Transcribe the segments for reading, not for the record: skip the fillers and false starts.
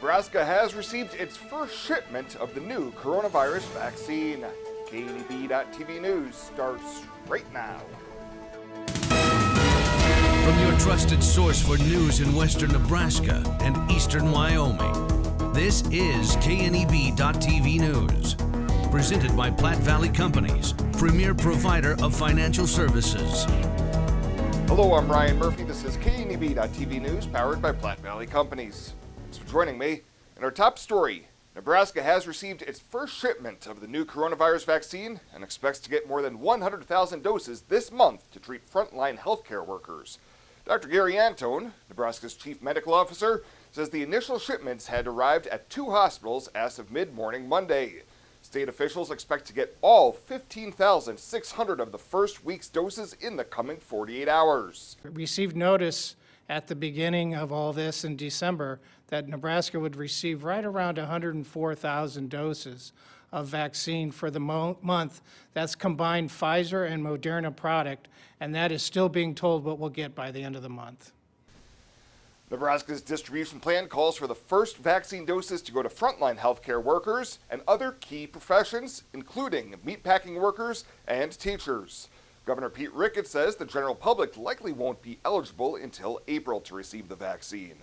Nebraska has received its first shipment of the new coronavirus vaccine. KNEB.TV News starts right now. From your trusted source for news in western Nebraska and eastern Wyoming, this is KNEB.TV News. Presented by Platte Valley Companies, premier provider of financial services. Hello, I'm Ryan Murphy. This is KNEB.TV News, powered by Platte Valley Companies. Thanks for joining me. In our top story, Nebraska has received its first shipment of the new coronavirus vaccine and expects to get more than 100,000 doses this month to treat frontline healthcare workers. Dr. Gering, Nebraska's chief medical officer, says the initial shipments had arrived at 2 hospitals as of mid-morning Monday. State officials expect to get all 15,600 of the first week's doses in the coming 48 hours. We received notice at the beginning of all this in December that Nebraska would receive right around 104,000 doses of vaccine for the month. That's combined Pfizer and Moderna product, and that is still being told what we'll get by the end of the month. Nebraska's distribution plan calls for the first vaccine doses to go to frontline healthcare workers and other key professions, including meatpacking workers and teachers. Governor Pete Ricketts says the general public likely won't be eligible until April to receive the vaccine.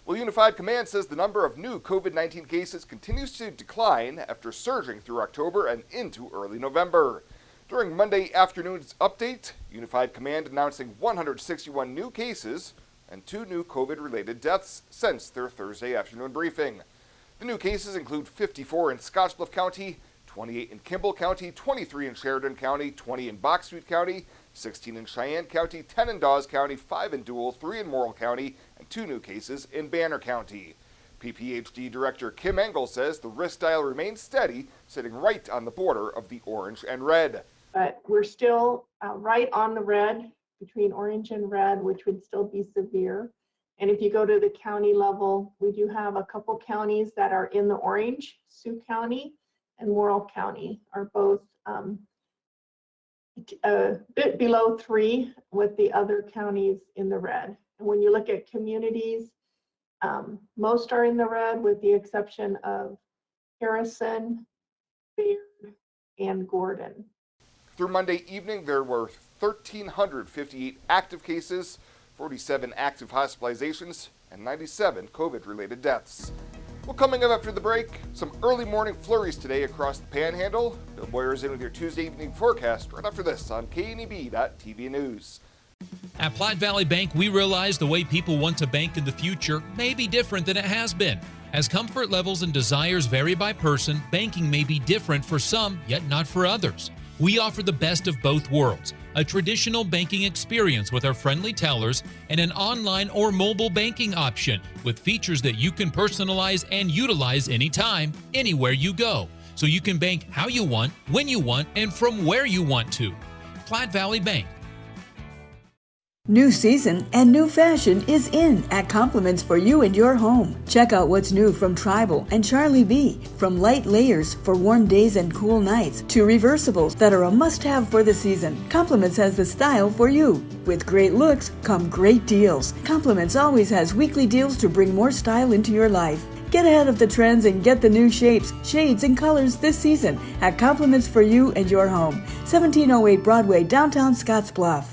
Well, Unified Command says the number of new COVID-19 cases continues to decline after surging through October and into early November. During Monday afternoon's update, Unified Command announcing 161 new cases and 2 new COVID-related deaths since their Thursday afternoon briefing. The new cases include 54 in Scottsbluff County, 28 in Kimball County, 23 in Sheridan County, 20 in Box Butte County, 16 in Cheyenne County, 10 in Dawes County, 5 in Dual, 3 in Morrill County, and 2 new cases in Banner County. PPHD Director Kim Engel says the risk dial remains steady, sitting right on the border of the orange and red. But we're still right on the red, between orange and red, which would still be severe. And if you go to the county level, we do have a couple counties that are in the orange. Sioux County and Morrill County are both a bit below 3, with the other counties in the red. And when you look at communities, most are in the red with the exception of Harrison, Bayard, and Gordon. Through Monday evening, there were 1,358 active cases, 47 active hospitalizations, and 97 COVID-related deaths. Well, coming up after the break, some early morning flurries today across the Panhandle. Bill Boyer's in with your Tuesday evening forecast right after this on KNEB.TV News. At Platte Valley Bank, we realize the way people want to bank in the future may be different than it has been. As comfort levels and desires vary by person, banking may be different for some, yet not for others. We offer the best of both worlds, a traditional banking experience with our friendly tellers and an online or mobile banking option with features that you can personalize and utilize anytime, anywhere you go. So you can bank how you want, when you want, and from where you want to. Platte Valley Bank. New season and new fashion is in at Compliments for you and your home. Check out what's new from Tribal and Charlie B. From light layers for warm days and cool nights to reversibles that are a must-have for the season. Compliments has the style for you. With great looks come great deals. Compliments always has weekly deals to bring more style into your life. Get ahead of the trends and get the new shapes, shades, and colors this season at Compliments for you and your home. 1708 Broadway, downtown Scottsbluff.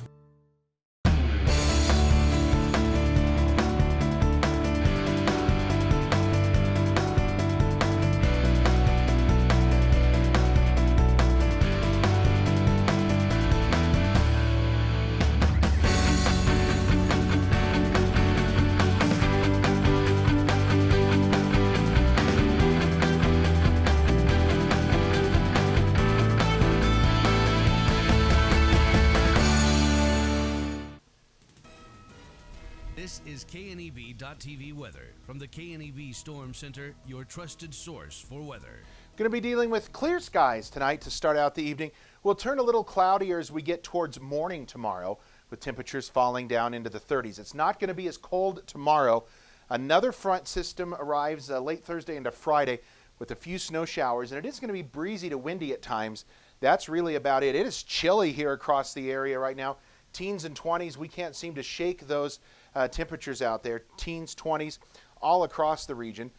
This is KNEB.TV weather from the KNEB Storm Center, your trusted source for weather. Going to be dealing with clear skies tonight to start out the evening. We'll turn a little cloudier as we get towards morning tomorrow, with temperatures falling down into the 30s. It's not going to be as cold tomorrow. Another front system arrives late Thursday into Friday with a few snow showers, and it is going to be breezy to windy at times. That's really about it. It is chilly here across the area right now. Teens and 20s, we can't seem to shake those temperatures out there. Teens, 20s, all across the region.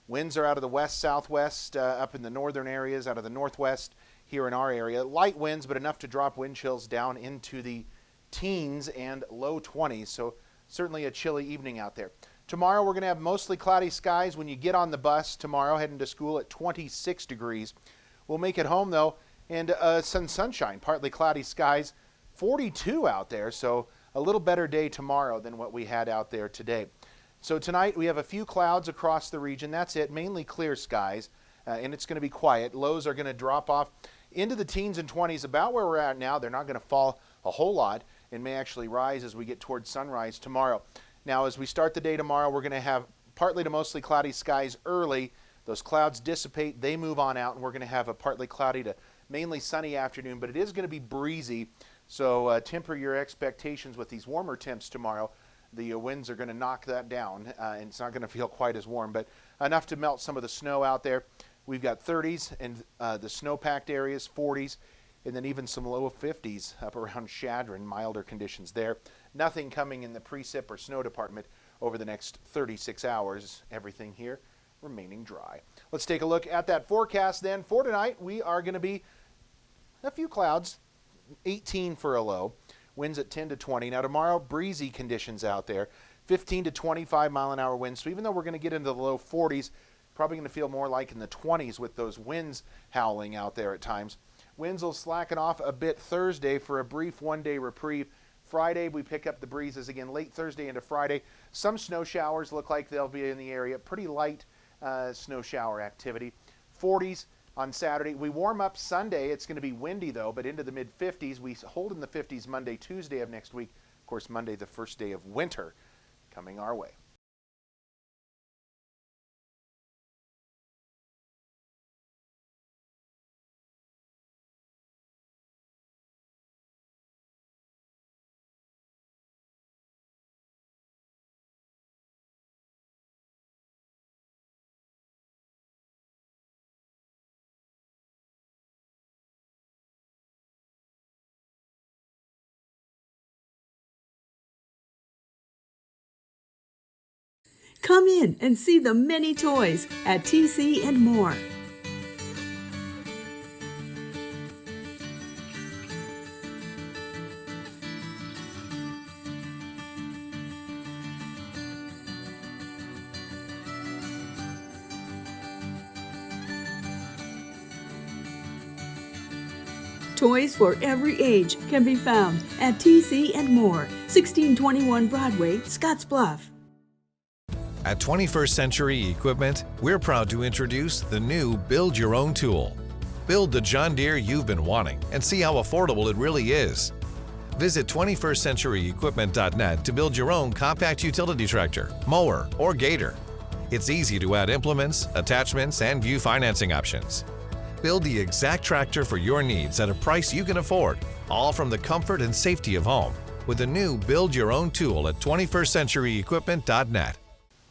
Winds are out of the west-southwest, up in the northern areas, out of the northwest here in our area. Light winds, but enough to drop wind chills down into the teens and low 20s, so certainly a chilly evening out there. Tomorrow we're going to have mostly cloudy skies when you get on the bus tomorrow, heading to school at 26 degrees. We'll make it home, though, and some sunshine, partly cloudy skies, 42 out there, so a little better day tomorrow than what we had out there today. So tonight we have a few clouds across the region. That's it, mainly clear skies, and it's going to be quiet. Lows are going to drop off into the teens and 20s, about where we're at now. They're not going to fall a whole lot and may actually rise as we get towards sunrise tomorrow. Now, as we start the day tomorrow, we're going to have partly to mostly cloudy skies early. Those clouds dissipate, they move on out, and we're going to have a partly cloudy to mainly sunny afternoon, but it is going to be breezy, so temper your expectations with these warmer temps tomorrow. The winds are going to knock that down, and it's not going to feel quite as warm, but enough to melt some of the snow out there. We've got 30s in the snow-packed areas, 40s, and then even some low 50s up around Chadron, milder conditions there. Nothing coming in the precip or snow department over the next 36 hours. Everything here remaining dry. Let's take a look at that forecast then. For tonight, we are going to be a few clouds, 18 for a low. Winds at 10 to 20. Now tomorrow, breezy conditions out there, 15 to 25 mile an hour winds. So even though we're going to get into the low 40s, probably going to feel more like in the 20s with those winds howling out there at times. Winds will slacken off a bit Thursday for a brief one-day reprieve. Friday, we pick up the breezes again late Thursday into Friday. Some snow showers look like they'll be in the area. Pretty light snow shower activity. 40s on Saturday. We warm up Sunday. It's going to be windy, though, but into the mid-50s. We hold in the 50s Monday, Tuesday of next week. Of course, Monday, the first day of winter coming our way. Come in and see the many toys at TC and More. Toys for every age can be found at TC and More, 1621 Broadway, Scottsbluff. At 21st Century Equipment, we're proud to introduce the new Build Your Own tool. Build the John Deere you've been wanting and see how affordable it really is. Visit 21stcenturyequipment.net to build your own compact utility tractor, mower, or gator. It's easy to add implements, attachments, and view financing options. Build the exact tractor for your needs at a price you can afford, all from the comfort and safety of home, with the new Build Your Own tool at 21stcenturyequipment.net.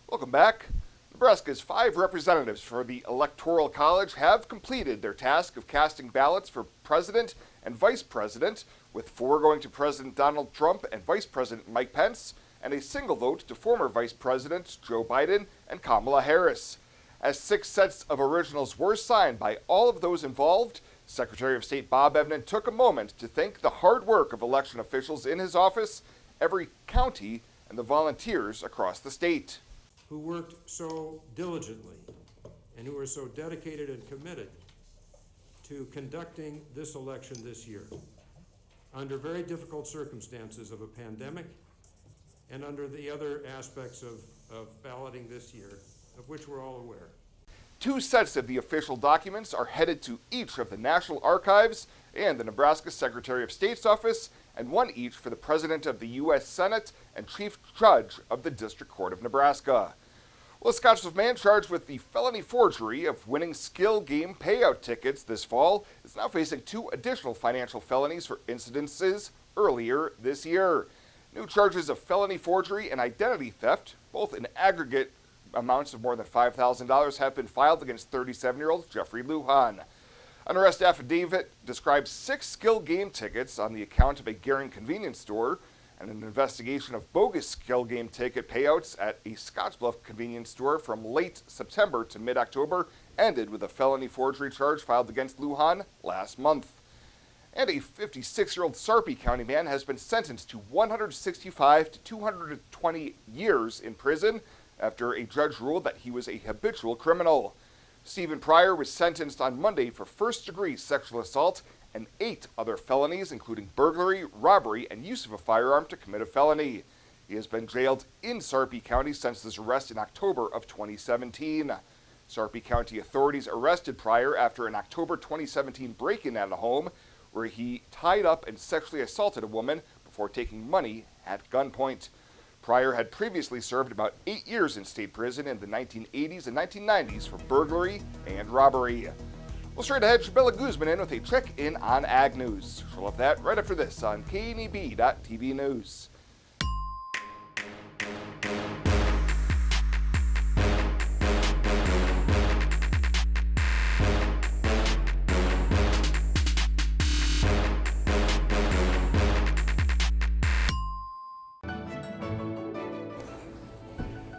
Welcome back. Nebraska's 5 representatives for the Electoral College have completed their task of casting ballots for president and vice president, with 4 going to President Donald Trump and Vice President Mike Pence, and a single vote to former Vice Presidents Joe Biden and Kamala Harris. As 6 sets of originals were signed by all of those involved, Secretary of State Bob Evnen took a moment to thank the hard work of election officials in his office, every county, and the volunteers across the state. Who worked so diligently and who are so dedicated and committed to conducting this election this year under very difficult circumstances of a pandemic and under the other aspects of balloting this year, of which we're all aware. 2 sets of the official documents are headed to each of the National Archives and the Nebraska Secretary of State's office, and 1 each for the President of the U.S. Senate and Chief Judge of the District Court of Nebraska. Well, a Scottsbluff man charged with the felony forgery of winning skill game payout tickets this fall is now facing 2 additional financial felonies for incidences earlier this year. New charges of felony forgery and identity theft, both in aggregate amounts of more than $5,000, have been filed against 37-year-old Jeffrey Lujan. An arrest affidavit describes 6 skill game tickets on the account of a Gering convenience store, And an investigation of bogus skill game ticket payouts at a Scottsbluff convenience store from late September to mid-October ended with a felony forgery charge filed against Lujan last month. And a 56-year-old Sarpy County man has been sentenced to 165 to 220 years in prison after a judge ruled that he was a habitual criminal. Stephen Pryor was sentenced on Monday for first-degree sexual assault and 8 other felonies, including burglary, robbery, and use of a firearm to commit a felony. He has been jailed in Sarpy County since his arrest in October of 2017. Sarpy County authorities arrested Pryor after an October 2017 break-in at a home where he tied up and sexually assaulted a woman before taking money at gunpoint. Pryor had previously served about 8 years in state prison in the 1980s and 1990s for burglary and robbery. Well, straight ahead, Chabella Guzman in with a check-in on Ag News. She'll have that right after this on KNEB.TV News.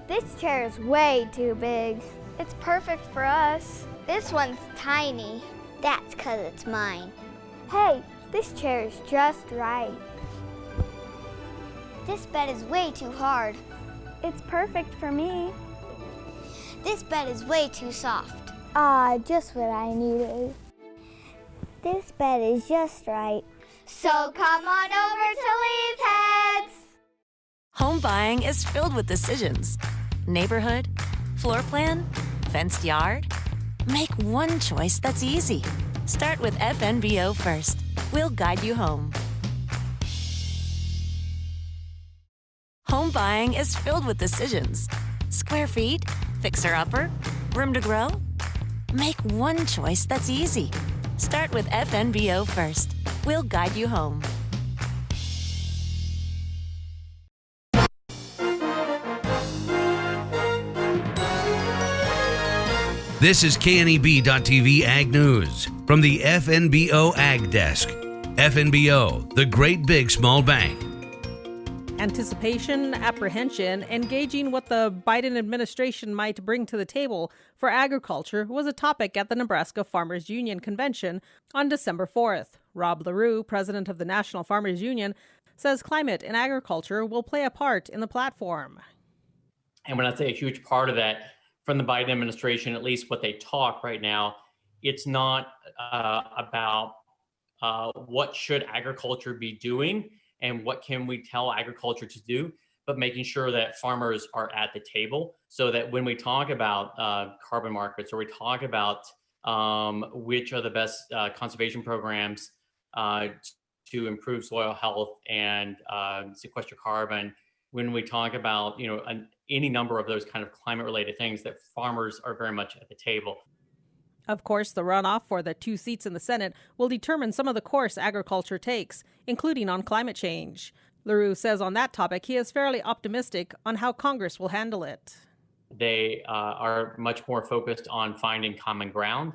This chair is way too big. It's perfect for us. This one's tiny. That's 'cause it's mine. Hey, this chair is just right. This bed is way too hard. It's perfect for me. This bed is way too soft. Just what I needed. This bed is just right. So come on over to Lee's Heads. Home buying is filled with decisions. Neighborhood, floor plan, fenced yard. Make one choice that's easy. Start with FNBO first. We'll guide you home. Home buying is filled with decisions. Square feet, fixer-upper, room to grow. Make one choice that's easy. Start with FNBO first. We'll guide you home. This is KNEB.TV Ag News from the FNBO Ag Desk. FNBO, the great big small bank. Anticipation, apprehension, and gauging what the Biden administration might bring to the table for agriculture was a topic at the Nebraska Farmers Union Convention on December 4th. Rob LaRue, president of the National Farmers Union, says climate and agriculture will play a part in the platform. And when I say a huge part of that, from the Biden administration, at least what they talk right now, it's not about what should agriculture be doing and what can we tell agriculture to do, but making sure that farmers are at the table so that when we talk about carbon markets or we talk about which are the best conservation programs to improve soil health and sequester carbon, when we talk about any number of those kind of climate related things, that farmers are very much at the table. Of course, the runoff for the 2 seats in the Senate will determine some of the course agriculture takes, including on climate change. LaRue says on that topic he is fairly optimistic on how Congress will handle it. They are much more focused on finding common ground.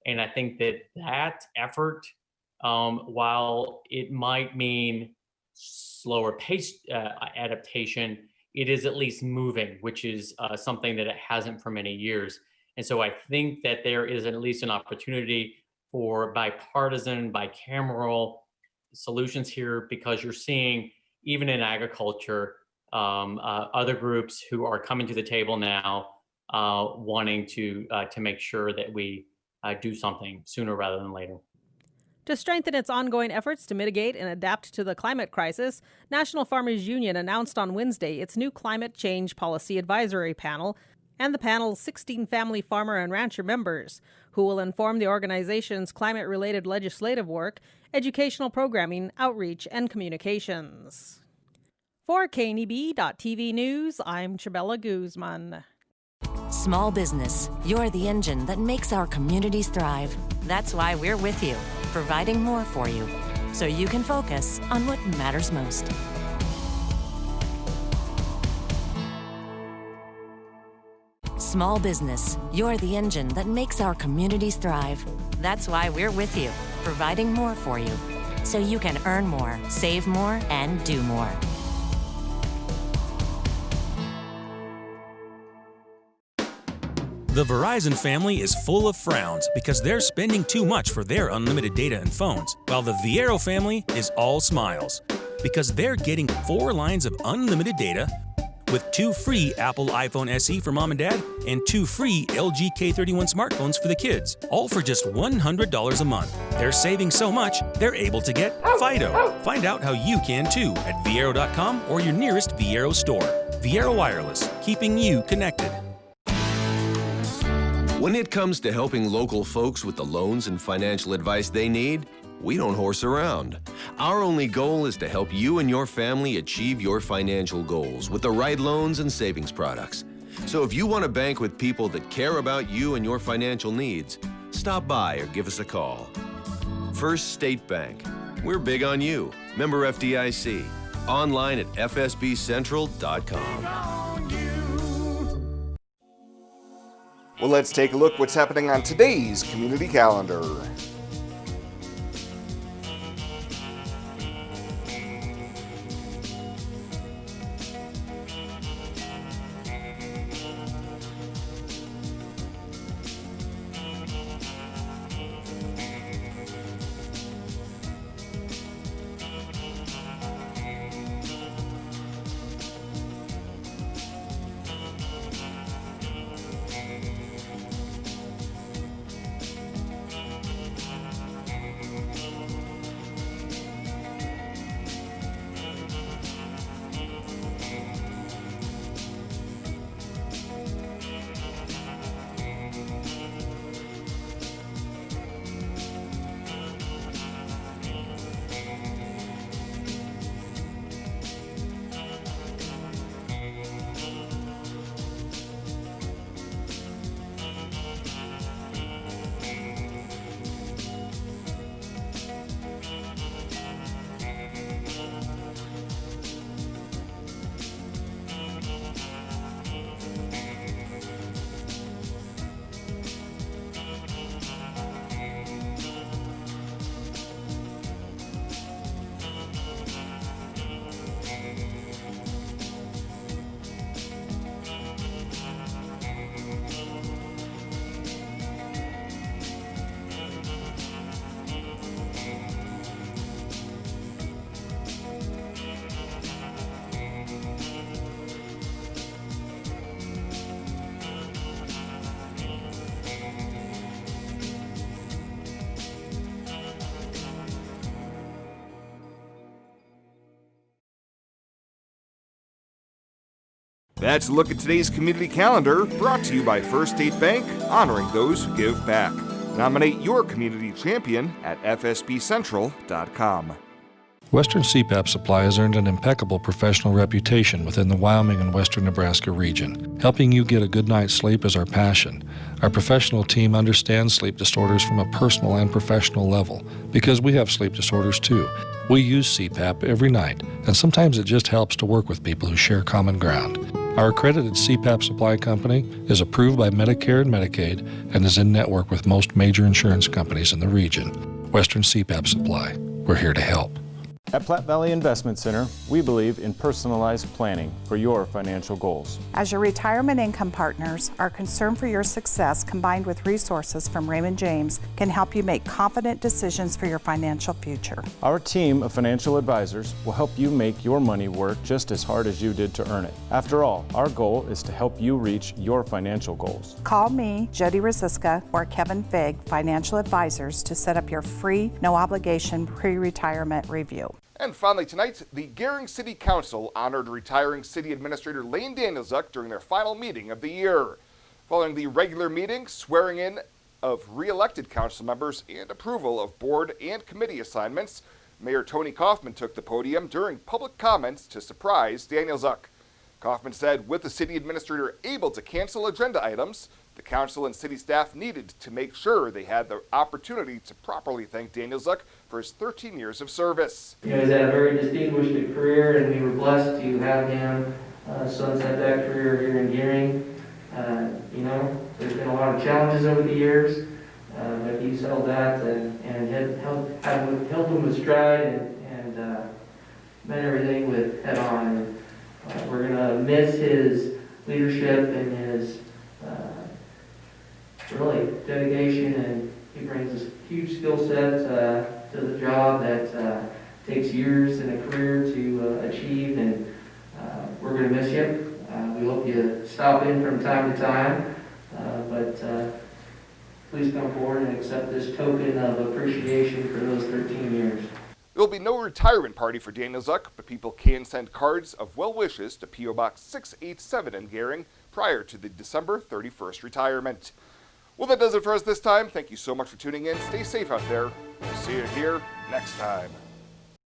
And I think that effort, while it might mean slower paced adaptation, it is at least moving, which is something that it hasn't for many years. And so I think that there is at least an opportunity for bipartisan, bicameral solutions here, because you're seeing, even in agriculture, other groups who are coming to the table now wanting to make sure that we do something sooner rather than later. To strengthen its ongoing efforts to mitigate and adapt to the climate crisis, National Farmers Union announced on Wednesday its new Climate Change Policy Advisory Panel and the panel's 16 family farmer and rancher members, who will inform the organization's climate-related legislative work, educational programming, outreach, and communications. For KNEB.TV News, I'm Chabella Guzman. Small business, you're the engine that makes our communities thrive. That's why we're with you, providing more for you, so you can focus on what matters most. Small business, you're the engine that makes our communities thrive. That's why we're with you, providing more for you, so you can earn more, save more, and do more. The Verizon family is full of frowns because they're spending too much for their unlimited data and phones, while the VIAERO family is all smiles because they're getting 4 lines of unlimited data with 2 free Apple iPhone SE for mom and dad and 2 free LG K31 smartphones for the kids, all for just $100 a month. They're saving so much, they're able to get Fido. Find out how you can too at VIAERO.com or your nearest VIAERO store. VIAERO Wireless, keeping you connected. When it comes to helping local folks with the loans and financial advice they need, we don't horse around. Our only goal is to help you and your family achieve your financial goals with the right loans and savings products. So if you want to bank with people that care about you and your financial needs, stop by or give us a call. First State Bank. We're big on you. Member FDIC. Online at fsbcentral.com. Well, let's take a look what's happening on today's community calendar. That's a look at today's community calendar, brought to you by First State Bank, honoring those who give back. Nominate your community champion at fsbcentral.com. Western CPAP Supply has earned an impeccable professional reputation within the Wyoming and Western Nebraska region. Helping you get a good night's sleep is our passion. Our professional team understands sleep disorders from a personal and professional level, because we have sleep disorders too. We use CPAP every night, and sometimes it just helps to work with people who share common ground. Our accredited CPAP supply company is approved by Medicare and Medicaid and is in network with most major insurance companies in the region. Western CPAP Supply. We're here to help. At Platte Valley Investment Center, we believe in personalized planning for your financial goals. As your retirement income partners, our concern for your success combined with resources from Raymond James can help you make confident decisions for your financial future. Our team of financial advisors will help you make your money work just as hard as you did to earn it. After all, our goal is to help you reach your financial goals. Call me, Jody Rosiska, or Kevin Fig, Financial Advisors, to set up your free, no-obligation pre-retirement review. And finally tonight, the Gering City Council honored retiring City Administrator Lane Danielzuk during their final meeting of the year. Following the regular meeting, swearing in of re-elected council members, and approval of board and committee assignments, Mayor Tony Kaufman took the podium during public comments to surprise Danielzuk. Kaufman said with the city administrator able to cancel agenda items, the council and city staff needed to make sure they had the opportunity to properly thank Danielzuk for his 13 years of service. He's had a very distinguished career, and we were blessed to have him sunset that career here in Gering. There's been a lot of challenges over the years, but he's held that and held them with stride and met everything with head on. And we're going to miss his leadership and his really dedication, and he brings a huge skill set to the job that takes years and a career to achieve, and we're going to miss you. We hope you stop in from time to time, but please come forward and accept this token of appreciation for those 13 years. There will be no retirement party for Danielzuk, but people can send cards of well wishes to P.O. Box 687 in Gering prior to the December 31st retirement. Well, that does it for us this time. Thank you so much for tuning in. Stay safe out there. We'll see you here next time.